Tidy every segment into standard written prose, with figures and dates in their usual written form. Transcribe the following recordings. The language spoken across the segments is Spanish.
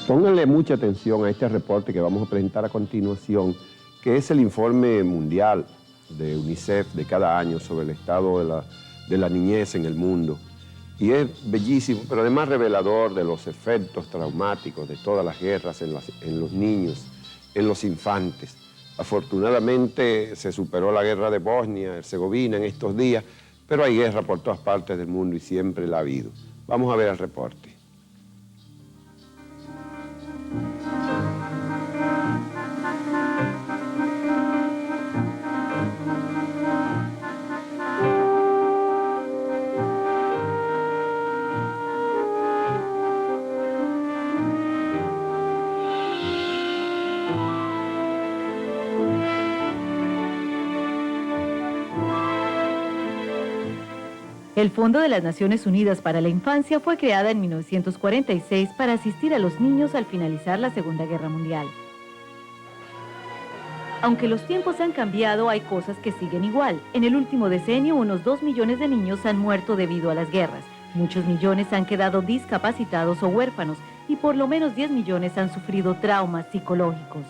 Pónganle mucha atención a este reporte que vamos a presentar a continuación, que es el informe mundial de UNICEF de cada año sobre el estado de la niñez en el mundo. Y es bellísimo, pero además revelador de los efectos traumáticos de todas las guerras en los niños, en los infantes. Afortunadamente se superó la guerra de Bosnia-Herzegovina en estos días, pero hay guerra por todas partes del mundo y siempre la ha habido. Vamos a ver el reporte. El Fondo de las Naciones Unidas para la Infancia fue creada en 1946 para asistir a los niños al finalizar la Segunda Guerra Mundial. Aunque los tiempos han cambiado, hay cosas que siguen igual. En el último decenio, unos 2 millones de niños han muerto debido a las guerras. Muchos millones han quedado discapacitados o huérfanos y por lo menos 10 millones han sufrido traumas psicológicos.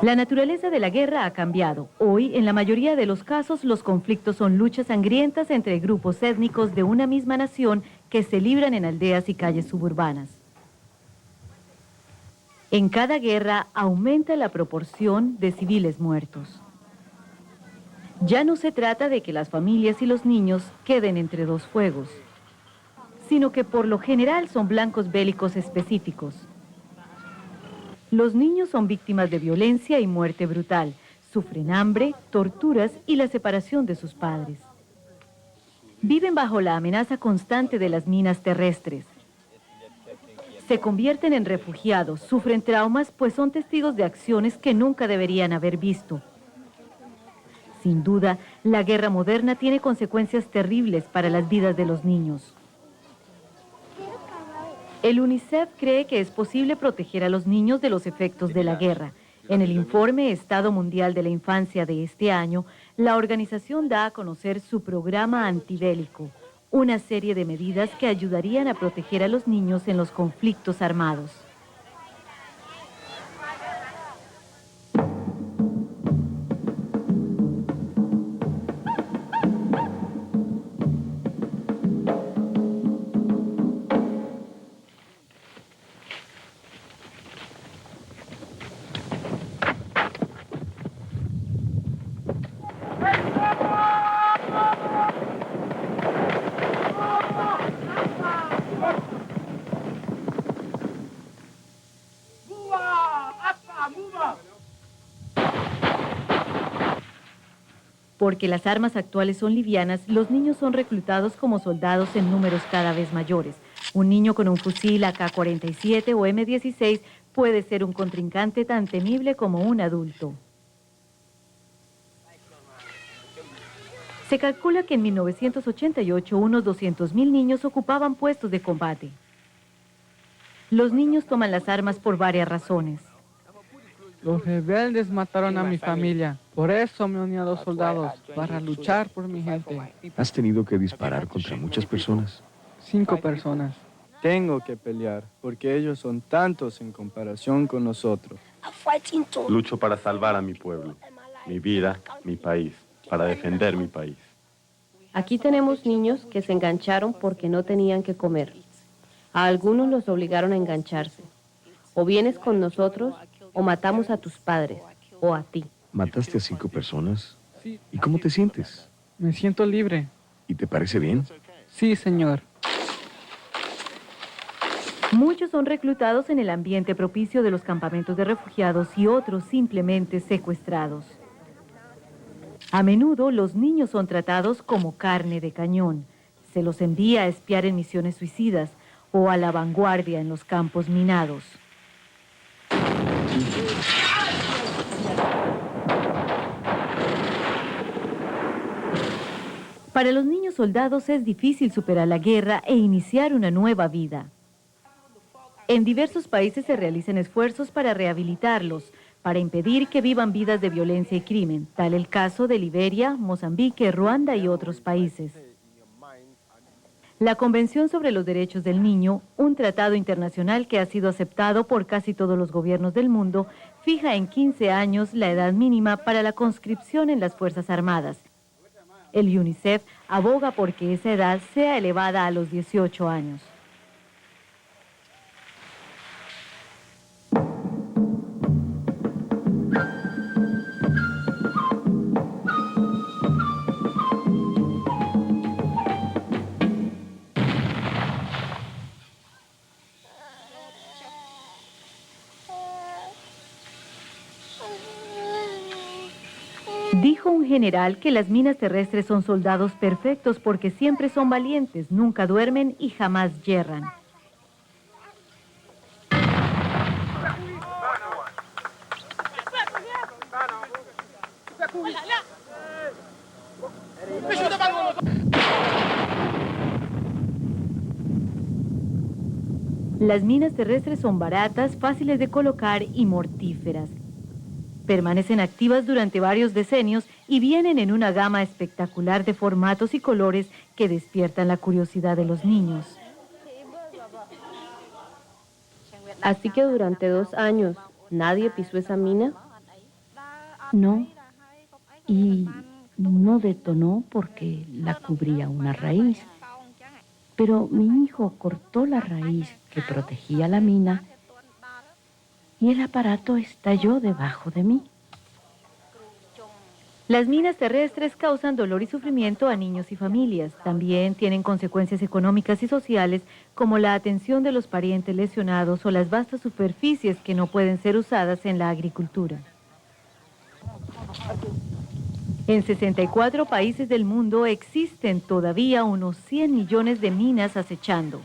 La naturaleza de la guerra ha cambiado. Hoy, en la mayoría de los casos, los conflictos son luchas sangrientas entre grupos étnicos de una misma nación que se libran en aldeas y calles suburbanas. En cada guerra aumenta la proporción de civiles muertos. Ya no se trata de que las familias y los niños queden entre dos fuegos, sino que por lo general son blancos bélicos específicos. Los niños son víctimas de violencia y muerte brutal, sufren hambre, torturas y la separación de sus padres. Viven bajo la amenaza constante de las minas terrestres. Se convierten en refugiados, sufren traumas, pues son testigos de acciones que nunca deberían haber visto. Sin duda, la guerra moderna tiene consecuencias terribles para las vidas de los niños. El UNICEF cree que es posible proteger a los niños de los efectos de la guerra. En el informe Estado Mundial de la Infancia de este año, la organización da a conocer su programa antibélico, una serie de medidas que ayudarían a proteger a los niños en los conflictos armados. Porque las armas actuales son livianas, los niños son reclutados como soldados en números cada vez mayores. Un niño con un fusil AK-47 o M16 puede ser un contrincante tan temible como un adulto. Se calcula que en 1988 unos 200,000 niños ocupaban puestos de combate. Los niños toman las armas por varias razones. Los rebeldes mataron a mi familia, por eso me uní a los soldados, para luchar por mi gente. ¿Has tenido que disparar contra muchas personas? 5 personas. Tengo que pelear, porque ellos son tantos en comparación con nosotros. Lucho para salvar a mi pueblo, mi vida, mi país, para defender mi país. Aquí tenemos niños que se engancharon porque no tenían que comer. A algunos los obligaron a engancharse. O vienes con nosotros, o matamos a tus padres, o a ti. ¿Mataste a 5 personas? ¿Y cómo te sientes? Me siento libre. ¿Y te parece bien? Sí, señor. Muchos son reclutados en el ambiente propicio de los campamentos de refugiados y otros simplemente secuestrados. A menudo los niños son tratados como carne de cañón. Se los envía a espiar en misiones suicidas o a la vanguardia en los campos minados. Para los niños soldados es difícil superar la guerra e iniciar una nueva vida. En diversos países se realizan esfuerzos para rehabilitarlos, para impedir que vivan vidas de violencia y crimen, tal el caso de Liberia, Mozambique, Ruanda y otros países. La Convención sobre los Derechos del Niño, un tratado internacional que ha sido aceptado por casi todos los gobiernos del mundo, fija en 15 años la edad mínima para la conscripción en las Fuerzas Armadas. El UNICEF aboga por que esa edad sea elevada a los 18 años. Dijo un general que las minas terrestres son soldados perfectos porque siempre son valientes, nunca duermen y jamás yerran. Las minas terrestres son baratas, fáciles de colocar y mortíferas. Permanecen activas durante varios decenios y vienen en una gama espectacular de formatos y colores que despiertan la curiosidad de los niños. Así que durante 2 años, ¿nadie pisó esa mina? No, y no detonó porque la cubría una raíz. Pero mi hijo cortó la raíz que protegía la mina y el aparato estalló debajo de mí. Las minas terrestres causan dolor y sufrimiento a niños y familias. También tienen consecuencias económicas y sociales como la atención de los parientes lesionados o las vastas superficies que no pueden ser usadas en la agricultura. En 64 países del mundo existen todavía unos 100 millones de minas acechando.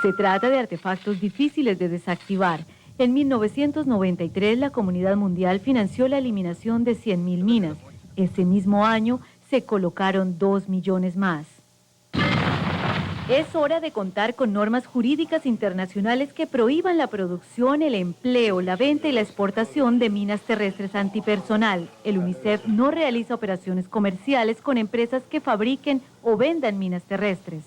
Se trata de artefactos difíciles de desactivar. En 1993 la Comunidad Mundial financió la eliminación de 100.000 minas. Ese mismo año se colocaron 2 millones más. Es hora de contar con normas jurídicas internacionales que prohíban la producción, el empleo, la venta y la exportación de minas terrestres antipersonal. El UNICEF no realiza operaciones comerciales con empresas que fabriquen o vendan minas terrestres.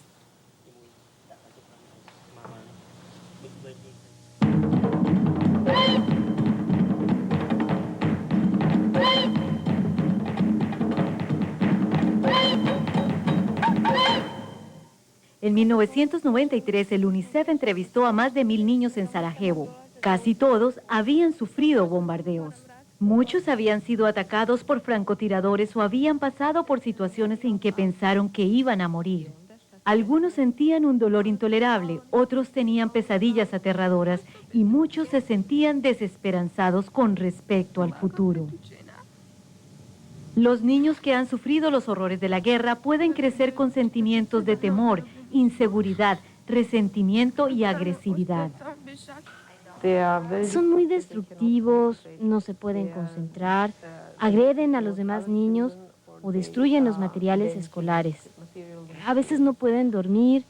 En 1993, el UNICEF entrevistó a más de 1.000 niños en Sarajevo. Casi todos habían sufrido bombardeos. Muchos habían sido atacados por francotiradores o habían pasado por situaciones en que pensaron que iban a morir. Algunos sentían un dolor intolerable, otros tenían pesadillas aterradoras y muchos se sentían desesperanzados con respecto al futuro. Los niños que han sufrido los horrores de la guerra pueden crecer con sentimientos de temor, inseguridad, resentimiento y agresividad. Son muy destructivos, no se pueden concentrar, agreden a los demás niños o destruyen los materiales escolares. A veces no pueden dormir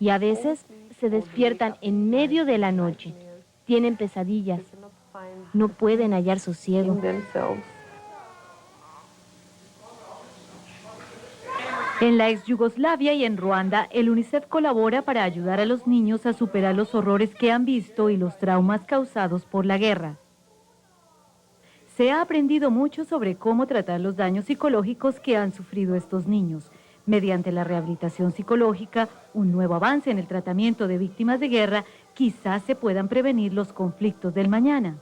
y a veces se despiertan en medio de la noche. Tienen pesadillas, no pueden hallar sosiego. En la ex Yugoslavia y en Ruanda, el UNICEF colabora para ayudar a los niños a superar los horrores que han visto y los traumas causados por la guerra. Se ha aprendido mucho sobre cómo tratar los daños psicológicos que han sufrido estos niños. Mediante la rehabilitación psicológica, un nuevo avance en el tratamiento de víctimas de guerra, quizás se puedan prevenir los conflictos del mañana.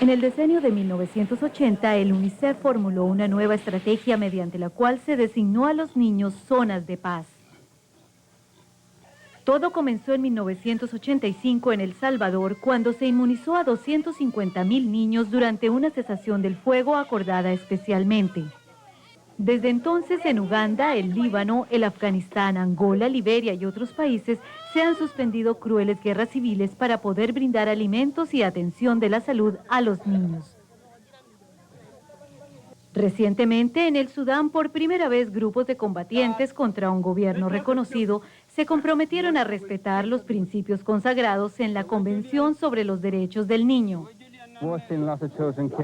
En el decenio de 1980, el UNICEF formuló una nueva estrategia mediante la cual se designó a los niños zonas de paz. Todo comenzó en 1985 en El Salvador, cuando se inmunizó a 250,000 niños durante una cesación del fuego acordada especialmente. Desde entonces, en Uganda, el Líbano, el Afganistán, Angola, Liberia y otros países se han suspendido crueles guerras civiles para poder brindar alimentos y atención de la salud a los niños. Recientemente, en el Sudán, por primera vez, grupos de combatientes contra un gobierno reconocido se comprometieron a respetar los principios consagrados en la Convención sobre los Derechos del Niño.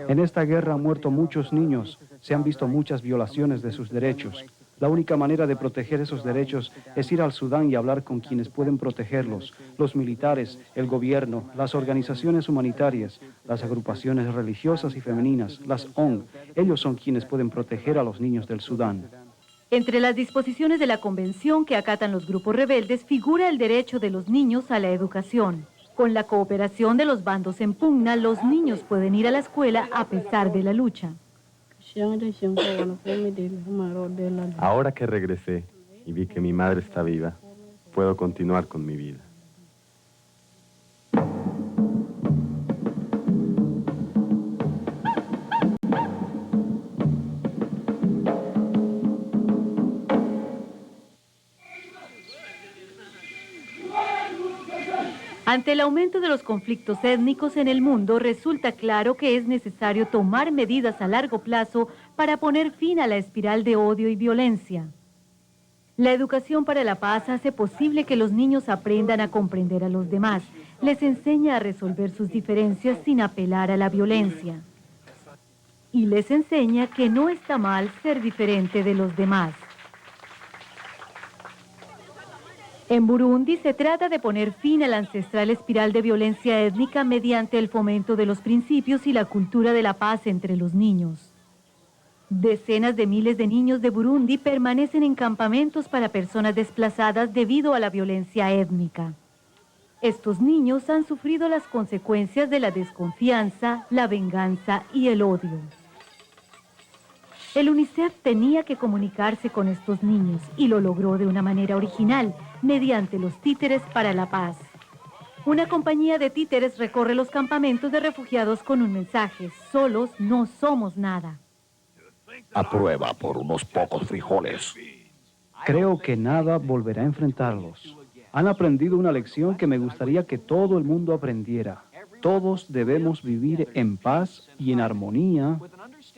En esta guerra han muerto muchos niños, se han visto muchas violaciones de sus derechos. La única manera de proteger esos derechos es ir al Sudán y hablar con quienes pueden protegerlos, los militares, el gobierno, las organizaciones humanitarias, las agrupaciones religiosas y femeninas, las ONG. Ellos son quienes pueden proteger a los niños del Sudán. Entre las disposiciones de la Convención que acatan los grupos rebeldes figura el derecho de los niños a la educación. Con la cooperación de los bandos en pugna, los niños pueden ir a la escuela a pesar de la lucha. Ahora que regresé y vi que mi madre está viva, puedo continuar con mi vida. Ante el aumento de los conflictos étnicos en el mundo, resulta claro que es necesario tomar medidas a largo plazo para poner fin a la espiral de odio y violencia. La educación para la paz hace posible que los niños aprendan a comprender a los demás, les enseña a resolver sus diferencias sin apelar a la violencia. Y les enseña que no está mal ser diferente de los demás. En Burundi se trata de poner fin a la ancestral espiral de violencia étnica mediante el fomento de los principios y la cultura de la paz entre los niños. Decenas de miles de niños de Burundi permanecen en campamentos para personas desplazadas debido a la violencia étnica. Estos niños han sufrido las consecuencias de la desconfianza, la venganza y el odio. El UNICEF tenía que comunicarse con estos niños y lo logró de una manera original, mediante los títeres para la paz. Una compañía de títeres recorre los campamentos de refugiados con un mensaje: solos no somos nada. A prueba por unos pocos frijoles. Creo que nada volverá a enfrentarlos. Han aprendido una lección que me gustaría que todo el mundo aprendiera. Todos debemos vivir en paz y en armonía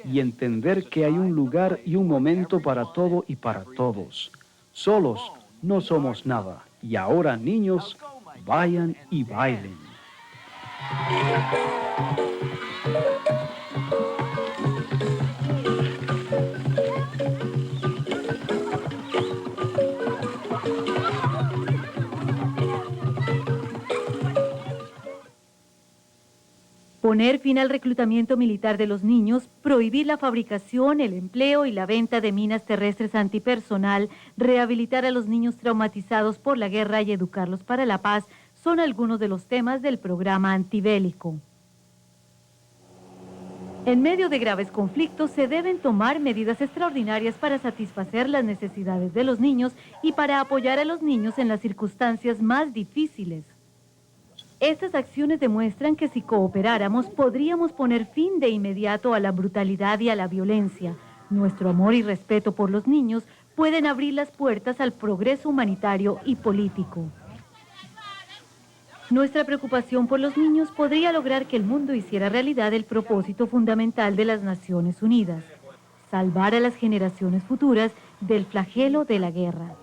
y entender que hay un lugar y un momento para todo y para todos. Solos no somos nada. Y ahora, niños, vayan y bailen. Poner fin al reclutamiento militar de los niños, prohibir la fabricación, el empleo y la venta de minas terrestres antipersonal, rehabilitar a los niños traumatizados por la guerra y educarlos para la paz son algunos de los temas del programa antibélico. En medio de graves conflictos se deben tomar medidas extraordinarias para satisfacer las necesidades de los niños y para apoyar a los niños en las circunstancias más difíciles. Estas acciones demuestran que si cooperáramos podríamos poner fin de inmediato a la brutalidad y a la violencia. Nuestro amor y respeto por los niños pueden abrir las puertas al progreso humanitario y político. Nuestra preocupación por los niños podría lograr que el mundo hiciera realidad el propósito fundamental de las Naciones Unidas: salvar a las generaciones futuras del flagelo de la guerra.